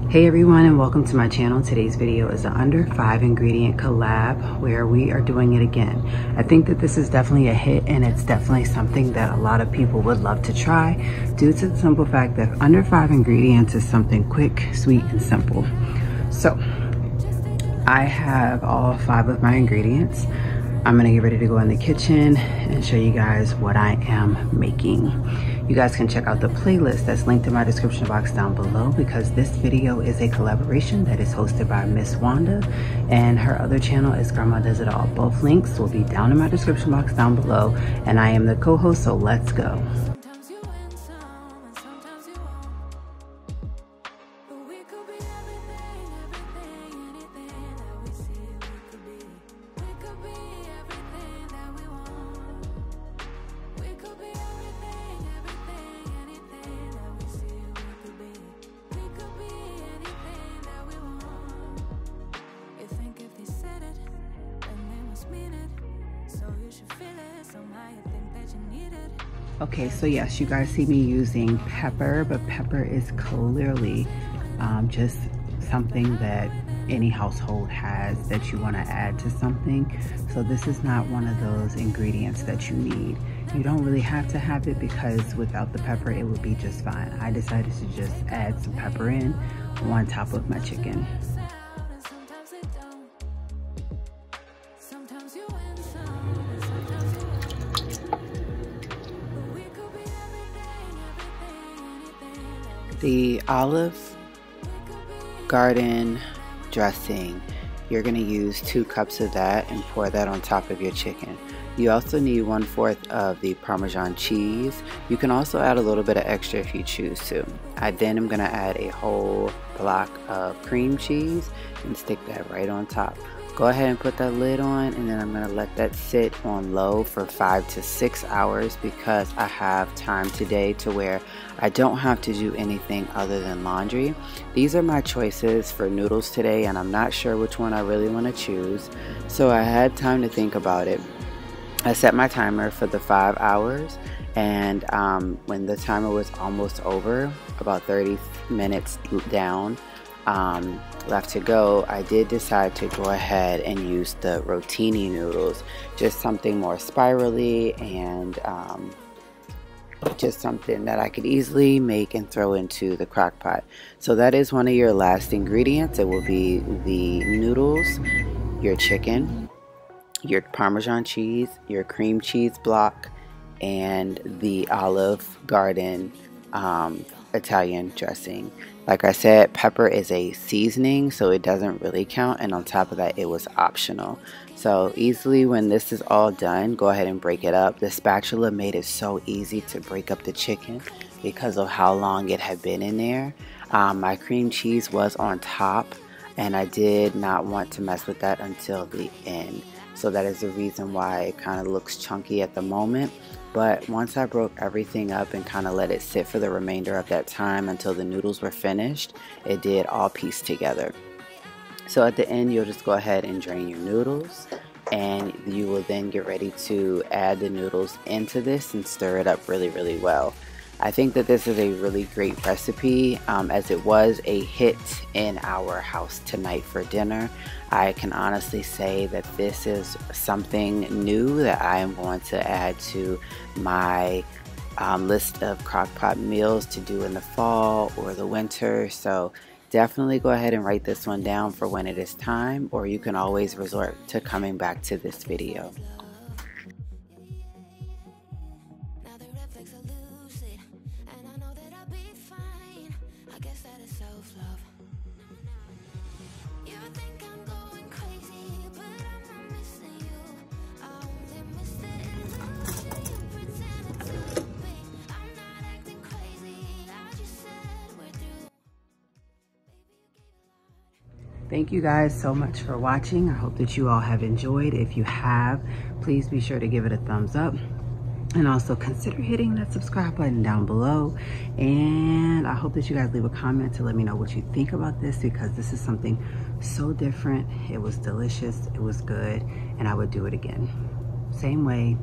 Hey everyone, and welcome to my channel. Today's video is an under 5 ingredient collab where we are doing it again. I think that this is definitely a hit, and it's definitely something that a lot of people would love to try due to the simple fact that under 5 ingredients is something quick, sweet, and simple. So I have all 5 of my ingredients. I'm gonna get ready to go in the kitchen and show you guys what I am making. You guys can check out the playlist that's linked in my description box down below, because this video is a collaboration that is hosted by Miss Wanda, and her other channel is Grandma Does It All. Both links will be down in my description box down below, and I am the co-host, so let's go. Okay, so yes, you guys see me using pepper, but pepper is clearly just something that any household has that you want to add to something. So this is not one of those ingredients that you need. You don't really have to have it, because without the pepper it would be just fine. I decided to just add some pepper in on top of my chicken. The Olive Garden dressing, you're going to use 2 cups of that and pour that on top of your chicken. You also need 1/4 of the Parmesan cheese. You can also add a little bit of extra if you choose to. I then am going to add a whole block of cream cheese and stick that right on top. Go ahead and put that lid on, and then I'm going to let that sit on low for 5 to 6 hours, because I have time today to where I don't have to do anything other than laundry. These are my choices for noodles today, and I'm not sure which one I really want to choose, so I had time to think about it. I set my timer for the 5 hours, and when the timer was almost over, about 30 minutes down, left to go, I did decide to go ahead and use the rotini noodles, just something more spirally and just something that I could easily make and throw into the crock pot. So that is one of your last ingredients. It will be the noodles, your chicken, your Parmesan cheese, your cream cheese block, and the Olive Garden Italian dressing. Like I said, pepper is a seasoning, so it doesn't really count, and on top of that, it was optional. So easily, when this is all done, go ahead and break it up. The spatula made it so easy to break up the chicken because of how long it had been in there. My cream cheese was on top, and I did not want to mess with that until the end. So that is the reason why it kind of looks chunky at the moment. But once I broke everything up and kind of let it sit for the remainder of that time until the noodles were finished, it did all piece together. So at the end, you'll just go ahead and drain your noodles, and you will then get ready to add the noodles into this and stir it up really, really well. I think that this is a really great recipe, as it was a hit in our house tonight for dinner. I can honestly say that this is something new that I am going to add to my list of crockpot meals to do in the fall or the winter. So definitely go ahead and write this one down for when it is time, or you can always resort to coming back to this video. Thank you guys so much for watching. I hope that you all have enjoyed. If you have, please be sure to give it a thumbs up, and also consider hitting that subscribe button down below. And I hope that you guys leave a comment to let me know what you think about this, because this is something so different. It was delicious, it was good, and I would do it again. Same way,